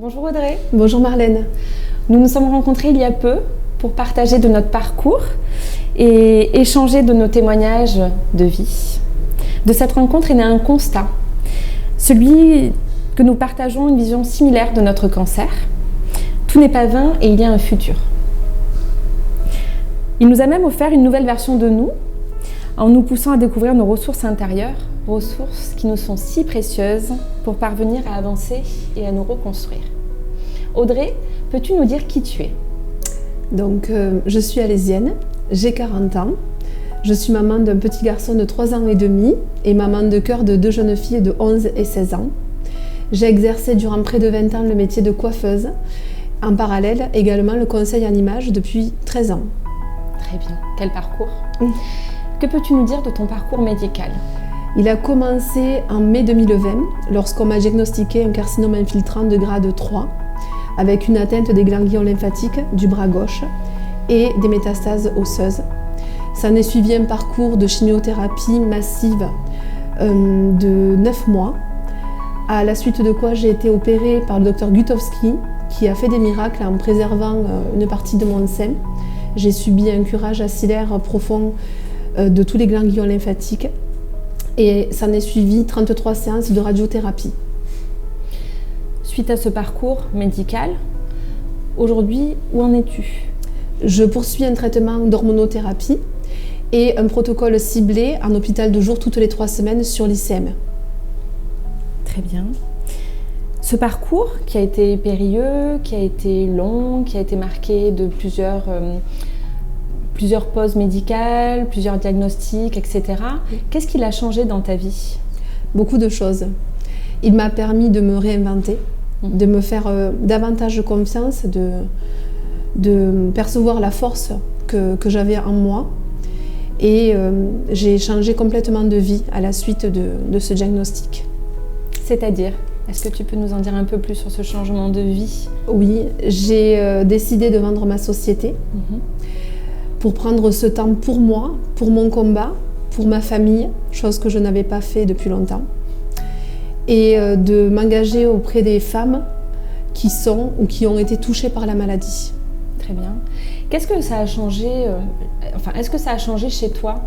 Bonjour Audrey. Bonjour Marlène. Nous nous sommes rencontrés il y a peu pour partager de notre parcours et échanger de nos témoignages de vie. De cette rencontre est né un constat, celui que nous partageons une vision similaire de notre cancer. Tout n'est pas vain et il y a un futur. Il nous a même offert une nouvelle version de nous en nous poussant à découvrir nos ressources intérieures, ressources qui nous sont si précieuses pour parvenir à avancer et à nous reconstruire. Audrey, peux-tu nous dire qui tu es ? Donc, je suis alésienne, j'ai 40 ans, je suis maman d'un petit garçon de 3 ans et demi et maman de cœur de 2 jeunes filles de 11 et 16 ans. J'ai exercé durant près de 20 ans le métier de coiffeuse, en parallèle également le conseil en images depuis 13 ans. Très bien, quel parcours ? Que peux-tu nous dire de ton parcours médical ? Il a commencé en mai 2020 lorsqu'on m'a diagnostiqué un carcinome infiltrant de grade 3 avec une atteinte des ganglions lymphatiques du bras gauche et des métastases osseuses. Ça en est suivi un parcours de chimiothérapie massive de 9 mois, à la suite de quoi j'ai été opérée par le docteur Gutowski qui a fait des miracles en préservant une partie de mon sein. J'ai subi un curage axillaire profond de tous les ganglions lymphatiques et ça en est suivi 33 séances de radiothérapie. Suite à ce parcours médical, aujourd'hui, où en es-tu ? Je poursuis un traitement d'hormonothérapie et un protocole ciblé en hôpital de jour toutes les 3 semaines sur l'ICM. Très bien. Ce parcours qui a été périlleux, qui a été long, qui a été marqué de plusieurs pauses médicales, plusieurs diagnostics, etc. Qu'est-ce qu'il a changé dans ta vie ? Beaucoup de choses. Il m'a permis de me réinventer, de me faire davantage confiance, de percevoir la force que j'avais en moi. Et j'ai changé complètement de vie à la suite de ce diagnostic. C'est-à-dire ? Est-ce que tu peux nous en dire un peu plus sur ce changement de vie ? Oui, j'ai décidé de vendre ma société pour prendre ce temps pour moi, pour mon combat, pour ma famille, chose que je n'avais pas fait depuis longtemps, et de m'engager auprès des femmes qui sont ou qui ont été touchées par la maladie. Très bien. Qu'est-ce que ça a changé est-ce que ça a changé chez toi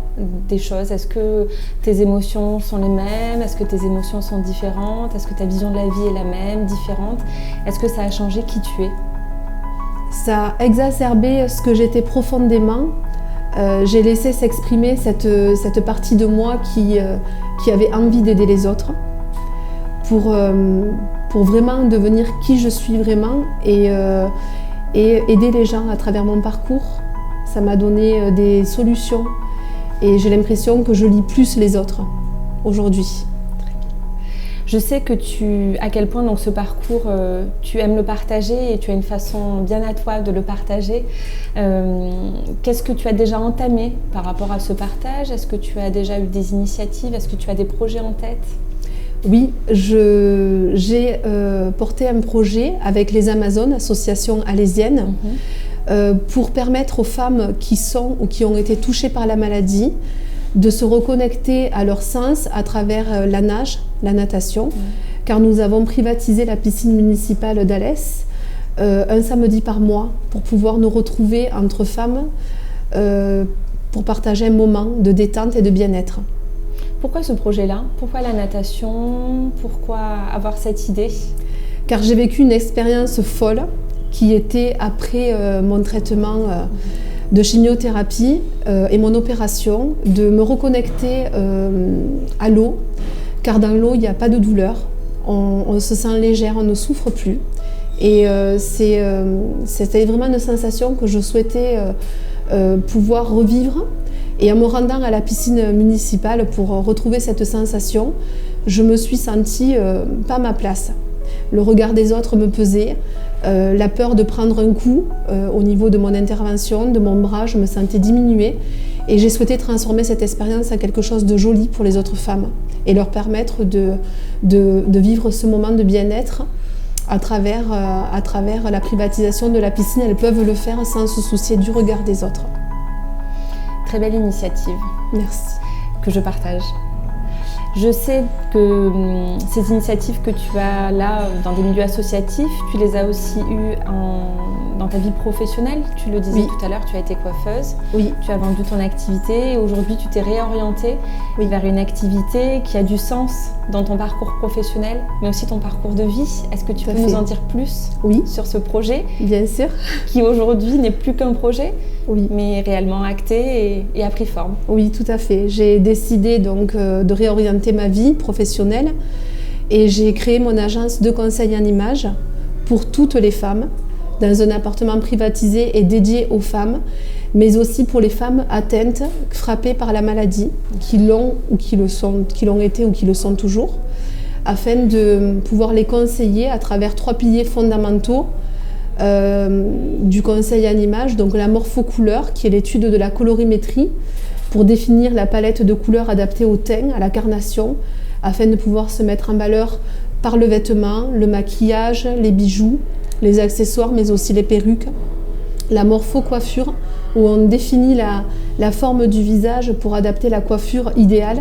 des choses ? Est-ce que tes émotions sont les mêmes ? Est-ce que tes émotions sont différentes ? Est-ce que ta vision de la vie est la même, différente ? Est-ce que ça a changé qui tu es ? Ça a exacerbé ce que j'étais profondément. J'ai laissé s'exprimer cette partie de moi qui avait envie d'aider les autres pour vraiment devenir qui je suis vraiment et aider les gens à travers mon parcours. Ça m'a donné des solutions et j'ai l'impression que je lis plus les autres aujourd'hui. Je sais à quel point donc, ce parcours, tu aimes le partager et tu as une façon bien à toi de le partager. Qu'est-ce que tu as déjà entamé par rapport à ce partage ? Est-ce que tu as déjà eu des initiatives ? Est-ce que tu as des projets en tête ? Oui, j'ai porté un projet avec les Amazones, association alésienne, pour permettre aux femmes qui sont ou qui ont été touchées par la maladie de se reconnecter à leur sens à travers la nage, la natation, car nous avons privatisé la piscine municipale d'Alès un samedi par mois pour pouvoir nous retrouver entre femmes pour partager un moment de détente et de bien-être. Pourquoi ce projet-là ? Pourquoi la natation ? Pourquoi avoir cette idée ? Car j'ai vécu une expérience folle qui était après mon traitement de chimiothérapie et mon opération, de me reconnecter à l'eau, car dans l'eau, il n'y a pas de douleur, on se sent légère, on ne souffre plus. Et c'était vraiment une sensation que je souhaitais pouvoir revivre. Et en me rendant à la piscine municipale pour retrouver cette sensation, je me suis sentie pas à ma place. Le regard des autres me pesait, la peur de prendre un coup au niveau de mon intervention, de mon bras, je me sentais diminuée. Et j'ai souhaité transformer cette expérience en quelque chose de joli pour les autres femmes et leur permettre de vivre ce moment de bien-être à travers la privatisation de la piscine. Elles peuvent le faire sans se soucier du regard des autres. Très belle initiative. Merci. Que je partage. Je sais que ces initiatives que tu as là dans des milieux associatifs, tu les as aussi eues dans ta vie professionnelle. Tu le disais tout à l'heure, tu as été coiffeuse, tu as vendu ton activité et aujourd'hui tu t'es réorientée vers une activité qui a du sens dans ton parcours professionnel, mais aussi ton parcours de vie. Est-ce que tu peux nous en dire plus sur ce projet? Bien sûr. Qui aujourd'hui n'est plus qu'un projet, mais réellement acté et a pris forme. Oui, tout à fait. J'ai décidé donc de réorienter ma vie professionnelle et j'ai créé mon agence de conseil en images pour toutes les femmes dans un appartement privatisé et dédié aux femmes, mais aussi pour les femmes atteintes, frappées par la maladie, qui l'ont ou qui l'ont été ou qui le sont toujours, afin de pouvoir les conseiller à travers 3 piliers fondamentaux du conseil en images, donc la morphocouleur, qui est l'étude de la colorimétrie, pour définir la palette de couleurs adaptée au teint, à la carnation, afin de pouvoir se mettre en valeur par le vêtement, le maquillage, les bijoux, les accessoires, mais aussi les perruques. La morpho-coiffure, où on définit la forme du visage pour adapter la coiffure idéale,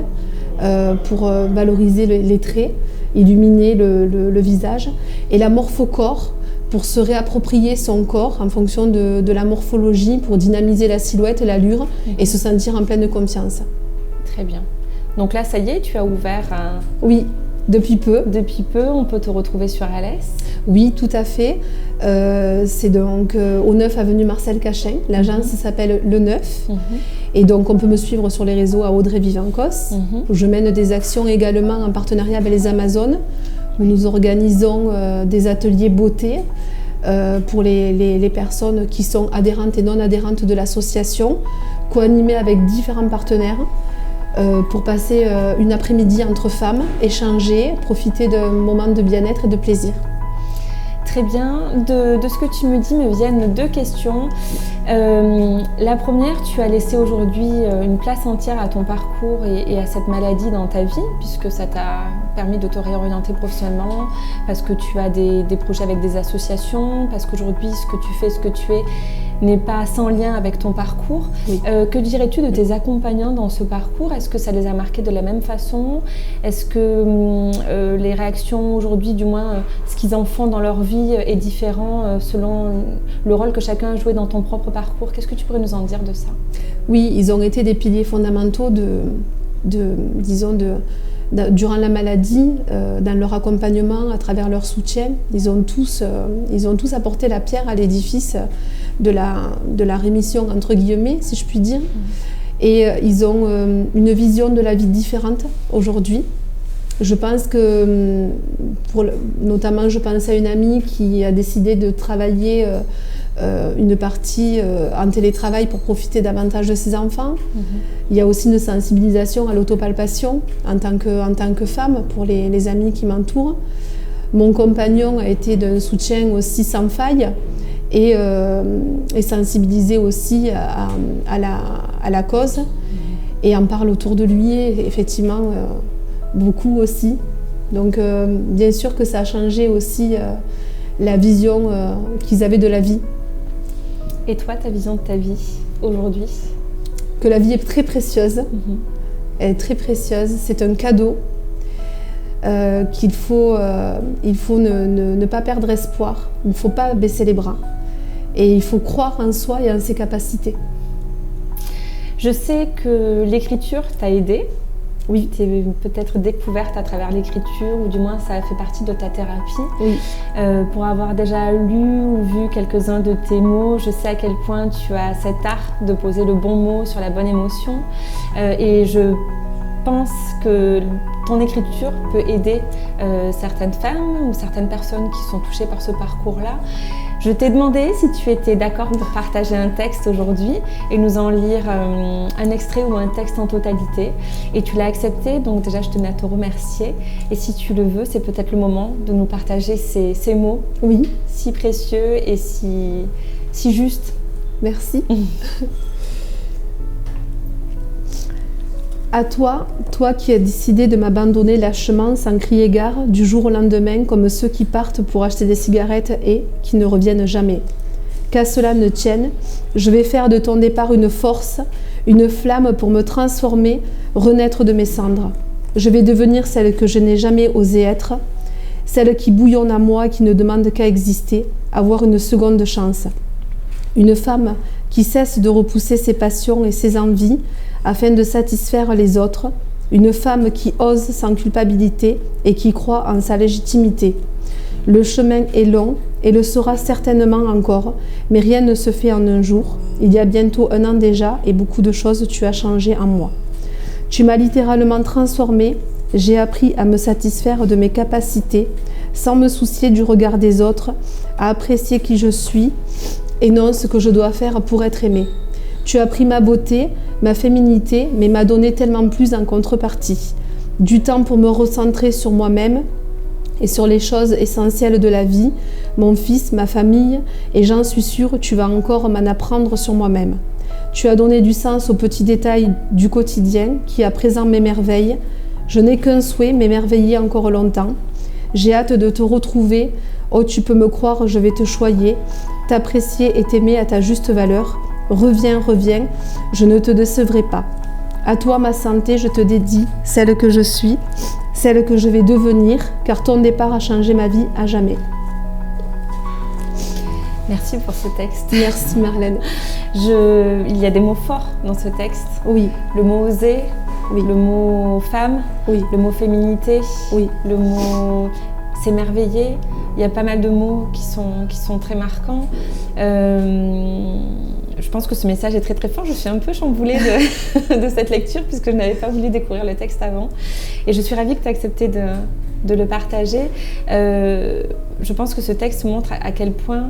pour valoriser les traits, illuminer le visage. Et la morpho-corps, pour se réapproprier son corps en fonction de la morphologie, pour dynamiser la silhouette, l'allure et se sentir en pleine confiance. Très bien. Donc là, ça y est, tu as ouvert un... Oui, depuis peu. Depuis peu, on peut te retrouver sur Alès? Oui, tout à fait. C'est donc au 9 avenue Marcel Cachin. L'agence s'appelle Le Neuf. Et donc, on peut me suivre sur les réseaux à Audrey Vivancos. Où je mène des actions également en partenariat avec les Amazones, où nous organisons des ateliers beauté pour les personnes qui sont adhérentes et non adhérentes de l'association, co-animées avec différents partenaires pour passer une après-midi entre femmes, échanger, profiter d'un moment de bien-être et de plaisir. Très bien. De ce que tu me dis me viennent 2 questions. La première, tu as laissé aujourd'hui une place entière à ton parcours et à cette maladie dans ta vie, puisque ça t'a permis de te réorienter professionnellement, parce que tu as des projets avec des associations, parce qu'aujourd'hui, ce que tu fais, ce que tu es, n'est pas sans lien avec ton parcours. Que dirais-tu de tes accompagnants dans ce parcours? Est-ce que ça les a marqués de la même façon? Est-ce que les réactions aujourd'hui, du moins ce qu'ils en font dans leur vie, est différent selon le rôle que chacun a joué dans ton propre parcours? Qu'est-ce que tu pourrais nous en dire de ça? Oui, ils ont été des piliers fondamentaux durant la maladie, dans leur accompagnement, à travers leur soutien. Ils ont tous apporté la pierre à l'édifice de la rémission, entre guillemets, si je puis dire. Et ils ont une vision de la vie différente aujourd'hui. Je pense que, notamment, je pense à une amie qui a décidé de travailler une partie en télétravail pour profiter davantage de ses enfants. Il y a aussi une sensibilisation à l'autopalpation en tant que femme pour les amis qui m'entourent. Mon compagnon a été d'un soutien aussi sans faille et sensibilisé aussi à la cause et en parle autour de lui et effectivement beaucoup aussi. Donc bien sûr que ça a changé aussi la vision qu'ils avaient de la vie. Et toi, ta vision de ta vie aujourd'hui? Que la vie est très précieuse. Elle est très précieuse. C'est un cadeau qu'il faut ne pas perdre espoir. Il ne faut pas baisser les bras. Et il faut croire en soi et en ses capacités. Je sais que l'écriture t'a aidée. Oui, tu es peut-être découverte à travers l'écriture, ou du moins ça a fait partie de ta thérapie. Oui. Pour avoir déjà lu ou vu quelques-uns de tes mots, je sais à quel point tu as cet art de poser le bon mot sur la bonne émotion. Et je pense que ton écriture peut aider certaines femmes ou certaines personnes qui sont touchées par ce parcours-là. Je t'ai demandé si tu étais d'accord pour partager un texte aujourd'hui et nous en lire un extrait ou un texte en totalité. Et tu l'as accepté, donc déjà je tenais à te remercier. Et si tu le veux, c'est peut-être le moment de nous partager ces mots, oui, si précieux et si justes. Merci. À toi qui as décidé de m'abandonner lâchement sans crier gare du jour au lendemain comme ceux qui partent pour acheter des cigarettes et qui ne reviennent jamais. Qu'à cela ne tienne, je vais faire de ton départ une force, une flamme pour me transformer, renaître de mes cendres. Je vais devenir celle que je n'ai jamais osé être, celle qui bouillonne à moi, qui ne demande qu'à exister, avoir une seconde chance. Une femme qui cesse de repousser ses passions et ses envies afin de satisfaire les autres. Une femme qui ose sans culpabilité et qui croit en sa légitimité. Le chemin est long et le sera certainement encore, mais rien ne se fait en un jour. Il y a bientôt 1 an déjà et beaucoup de choses tu as changé en moi. Tu m'as littéralement transformée, j'ai appris à me satisfaire de mes capacités, sans me soucier du regard des autres, à apprécier qui je suis et non ce que je dois faire pour être aimée. Tu as pris ma beauté, ma féminité, mais m'as donné tellement plus en contrepartie. Du temps pour me recentrer sur moi-même et sur les choses essentielles de la vie, mon fils, ma famille, et j'en suis sûre, tu vas encore m'en apprendre sur moi-même. Tu as donné du sens aux petits détails du quotidien qui à présent m'émerveillent. Je n'ai qu'un souhait, m'émerveiller encore longtemps. J'ai hâte de te retrouver. Oh, tu peux me croire, je vais te choyer, t'apprécier et t'aimer à ta juste valeur. Reviens, reviens, je ne te décevrai pas. À toi, ma santé, je te dédie, celle que je suis, celle que je vais devenir, car ton départ a changé ma vie à jamais. Merci pour ce texte. Merci Marlène. Il y a des mots forts dans ce texte. Oui. Le mot oser, oui. Le mot femme, oui. Le mot féminité, oui. Le mot s'émerveiller. Il y a pas mal de mots qui sont très marquants. Je pense que ce message est très très fort. Je suis un peu chamboulée de cette lecture puisque je n'avais pas voulu découvrir le texte avant. Et je suis ravie que tu aies accepté de le partager. Je pense que ce texte montre à quel point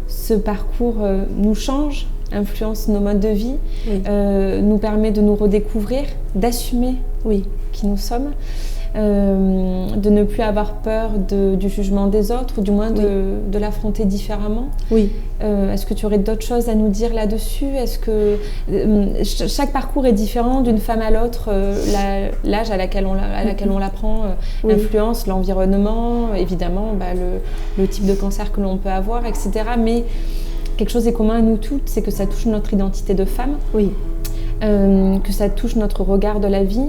ce parcours nous change, influence nos modes de vie, oui. Nous permet de nous redécouvrir, d'assumer qui nous sommes, de ne plus avoir peur du jugement des autres, ou du moins de l'affronter différemment. Oui. Est-ce que tu aurais d'autres choses à nous dire là-dessus ? Est-ce que chaque parcours est différent d'une femme à l'autre, l'âge à laquelle on l'apprend influence l'environnement, évidemment, le type de cancer que l'on peut avoir, etc. Mais quelque chose est commun à nous toutes, c'est que ça touche notre identité de femme, que ça touche notre regard de la vie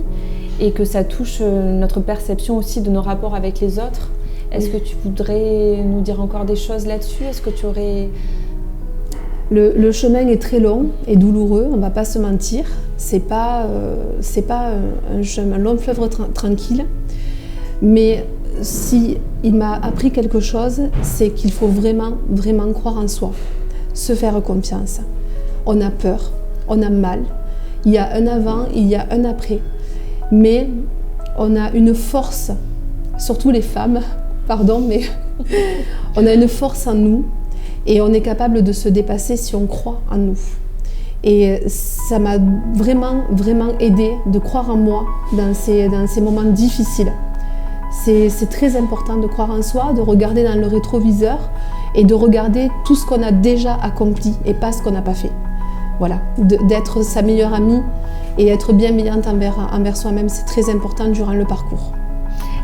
et que ça touche notre perception aussi de nos rapports avec les autres. Est-ce que tu voudrais nous dire encore des choses là-dessus ? Est-ce que tu aurais... Le chemin est très long et douloureux, on ne va pas se mentir. C'est pas un long fleuve tranquille. Mais si il m'a appris quelque chose, c'est qu'il faut vraiment, vraiment croire en soi, se faire confiance. On a peur, on a mal. Il y a un avant, il y a un après. Mais on a une force, surtout les femmes, mais on a une force en nous et on est capable de se dépasser si on croit en nous. Et ça m'a vraiment, vraiment aidée de croire en moi dans ces moments difficiles. C'est très important de croire en soi, de regarder dans le rétroviseur et de regarder tout ce qu'on a déjà accompli et pas ce qu'on n'a pas fait. Voilà, d'être sa meilleure amie et être bienveillante envers soi-même, c'est très important durant le parcours.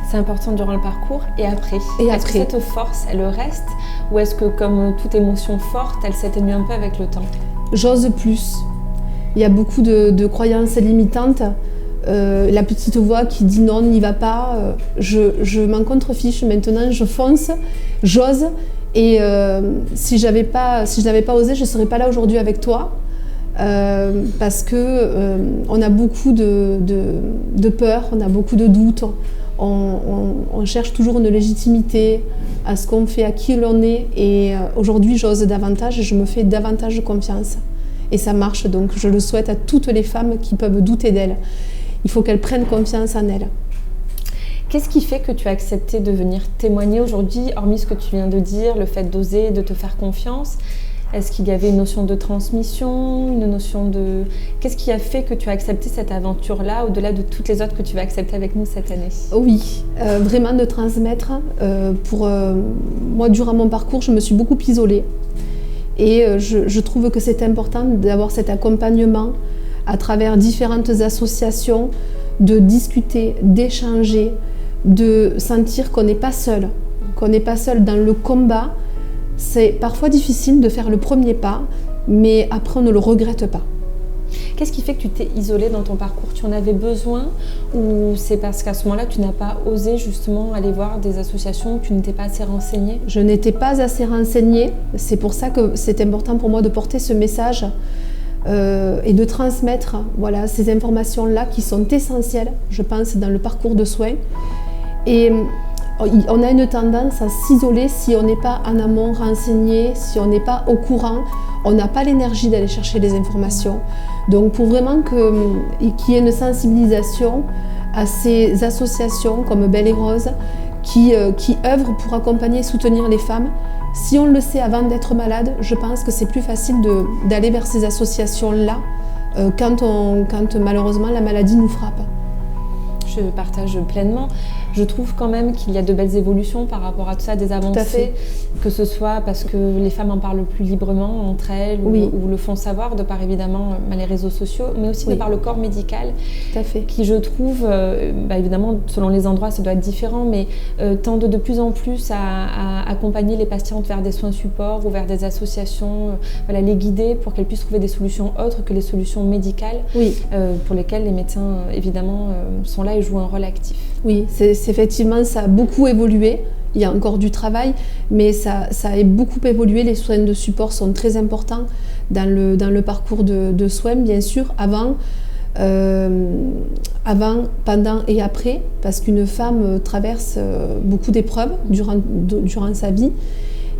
C'est important durant le parcours et après. Est-ce que cette force, elle reste ou est-ce que comme toute émotion forte, elle s'atténue un peu avec le temps ? J'ose plus. Il y a beaucoup de croyances limitantes. La petite voix qui dit non, n'y va pas. Je m'en contrefiche maintenant, je fonce, j'ose. Et si je n'avais pas osé, je ne serais pas là aujourd'hui avec toi. Parce que on a beaucoup de peur, on a beaucoup de doutes. On cherche toujours une légitimité à ce qu'on fait, à qui l'on est. Et aujourd'hui, j'ose davantage et je me fais davantage confiance. Et ça marche, donc je le souhaite à toutes les femmes qui peuvent douter d'elles. Il faut qu'elles prennent confiance en elles. Qu'est-ce qui fait que tu as accepté de venir témoigner aujourd'hui, hormis ce que tu viens de dire, le fait d'oser, de te faire confiance ? Est-ce qu'il y avait une notion de transmission, une notion de... Qu'est-ce qui a fait que tu as accepté cette aventure-là, au-delà de toutes les autres que tu vas accepter avec nous cette année ? Oui, vraiment de transmettre. Moi, durant mon parcours, je me suis beaucoup isolée. Et je trouve que c'est important d'avoir cet accompagnement à travers différentes associations, de discuter, d'échanger, de sentir qu'on n'est pas seul, dans le combat. C'est parfois difficile de faire le premier pas, mais après on ne le regrette pas. Qu'est-ce qui fait que tu t'es isolée dans ton parcours? Tu en avais besoin ou c'est parce qu'à ce moment-là, tu n'as pas osé justement aller voir des associations, tu n'étais pas assez renseignée? Je n'étais pas assez renseignée. C'est pour ça que c'est important pour moi de porter ce message et de transmettre ces informations-là qui sont essentielles, je pense, dans le parcours de soins. Et on a une tendance à s'isoler si on n'est pas en amont renseigné, si on n'est pas au courant. On n'a pas l'énergie d'aller chercher les informations. Donc pour vraiment qu'il y ait une sensibilisation à ces associations comme Belle et Rose qui œuvrent pour accompagner et soutenir les femmes. Si on le sait avant d'être malade, je pense que c'est plus facile d'aller vers ces associations-là quand malheureusement la maladie nous frappe. Je partage pleinement. Je trouve quand même qu'il y a de belles évolutions par rapport à tout ça, des avancées, que ce soit parce que les femmes en parlent plus librement entre elles ou le font savoir de par évidemment les réseaux sociaux, mais aussi de par le corps médical, qui je trouve, évidemment selon les endroits ça doit être différent, mais tendent de plus en plus à accompagner les patientes vers des soins supports ou vers des associations, les guider pour qu'elles puissent trouver des solutions autres que les solutions médicales pour lesquelles les médecins évidemment sont là et jouent un rôle actif. Oui, c'est effectivement, ça a beaucoup évolué. Il y a encore du travail, mais ça a beaucoup évolué. Les soins de support sont très importants dans le parcours de soins, bien sûr, avant, pendant et après, parce qu'une femme traverse beaucoup d'épreuves durant sa vie.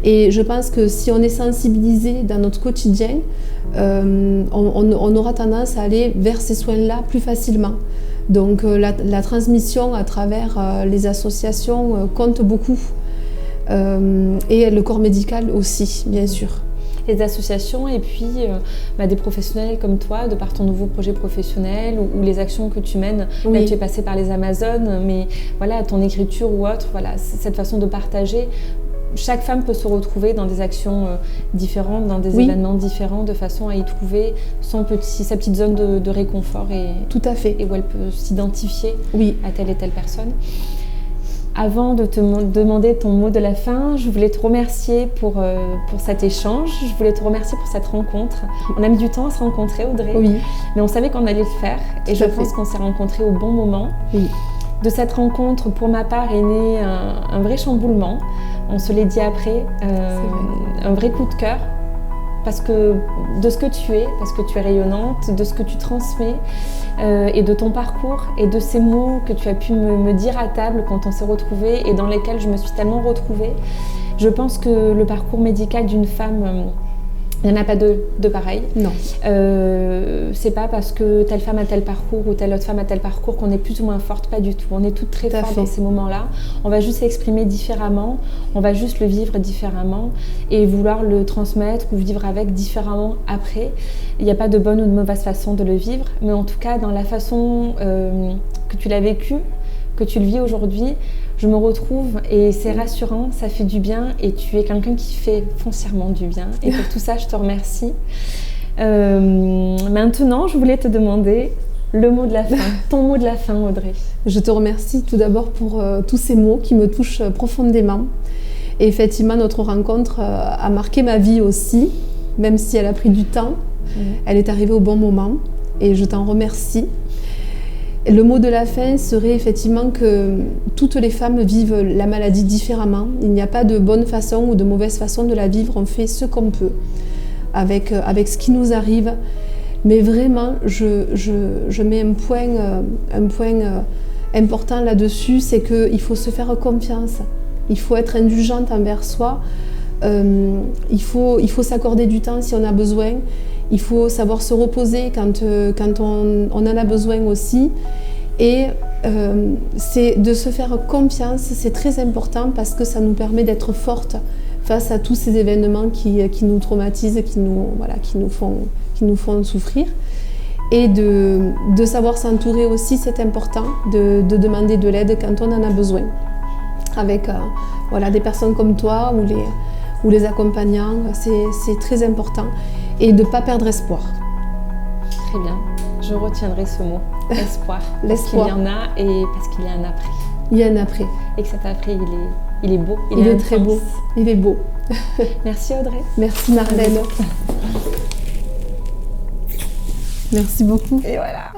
Et je pense que si on est sensibilisé dans notre quotidien, on aura tendance à aller vers ces soins-là plus facilement. Donc la transmission à travers les associations compte beaucoup et le corps médical aussi, bien sûr. Les associations et puis des professionnels comme toi, de par ton nouveau projet professionnel ou les actions que tu mènes. Là, tu es passée par les Amazones, mais voilà, ton écriture ou autre, cette façon de partager. Chaque femme peut se retrouver dans des actions différentes, dans des événements différents, de façon à y trouver sa petite zone de réconfort tout à fait. Et où elle peut s'identifier à telle et telle personne. Avant de te demander ton mot de la fin, je voulais te remercier pour cet échange, je voulais te remercier pour cette rencontre. On a mis du temps à se rencontrer, Audrey, mais on savait qu'on allait le faire et je pense qu'on s'est rencontrés au bon moment. De cette rencontre, pour ma part, est né un vrai chamboulement. On se l'est dit après, un vrai coup de cœur, parce que de ce que tu es, parce que tu es rayonnante, de ce que tu transmets et de ton parcours et de ces mots que tu as pu me dire à table quand on s'est retrouvés et dans lesquels je me suis tellement retrouvée. Je pense que le parcours médical d'une femme, il n'y en a pas de pareil. Non. C'est pas parce que telle femme a tel parcours ou telle autre femme a tel parcours qu'on est plus ou moins forte, pas du tout. On est toutes très fortes dans ces moments-là. On va juste s'exprimer différemment, on va juste le vivre différemment et vouloir le transmettre ou vivre avec différemment après. Il n'y a pas de bonne ou de mauvaise façon de le vivre, mais en tout cas dans la façon que tu l'as vécu, que tu le vis aujourd'hui, je me retrouve et c'est rassurant, ça fait du bien et tu es quelqu'un qui fait foncièrement du bien et pour tout ça je te remercie. Maintenant je voulais te demander le mot de la fin, ton mot de la fin, Audrey. Je te remercie tout d'abord pour tous ces mots qui me touchent profondément et effectivement notre rencontre a marqué ma vie aussi, même si elle a pris du temps, elle est arrivée au bon moment et je t'en remercie. Le mot de la fin serait effectivement que toutes les femmes vivent la maladie différemment. Il n'y a pas de bonne façon ou de mauvaise façon de la vivre. On fait ce qu'on peut avec ce qui nous arrive. Mais vraiment, je mets un point important là-dessus, c'est qu'il faut se faire confiance. Il faut être indulgente envers soi. Il faut s'accorder du temps si on a besoin. Il faut savoir se reposer quand on en a besoin aussi. Et c'est de se faire confiance, c'est très important parce que ça nous permet d'être fortes face à tous ces événements qui nous traumatisent, qui nous font souffrir. Et de savoir s'entourer aussi, c'est important, de demander de l'aide quand on en a besoin. Avec des personnes comme toi ou les accompagnants, c'est très important. Et de ne pas perdre espoir. Très bien, je retiendrai ce mot, espoir. L'espoir. Parce qu'il y en a et parce qu'il y a un après. Il y a un après. Et que cet après, il est beau. Il est très beau. Il est beau. Merci Audrey. Merci Marlène. Merci beaucoup. Et voilà.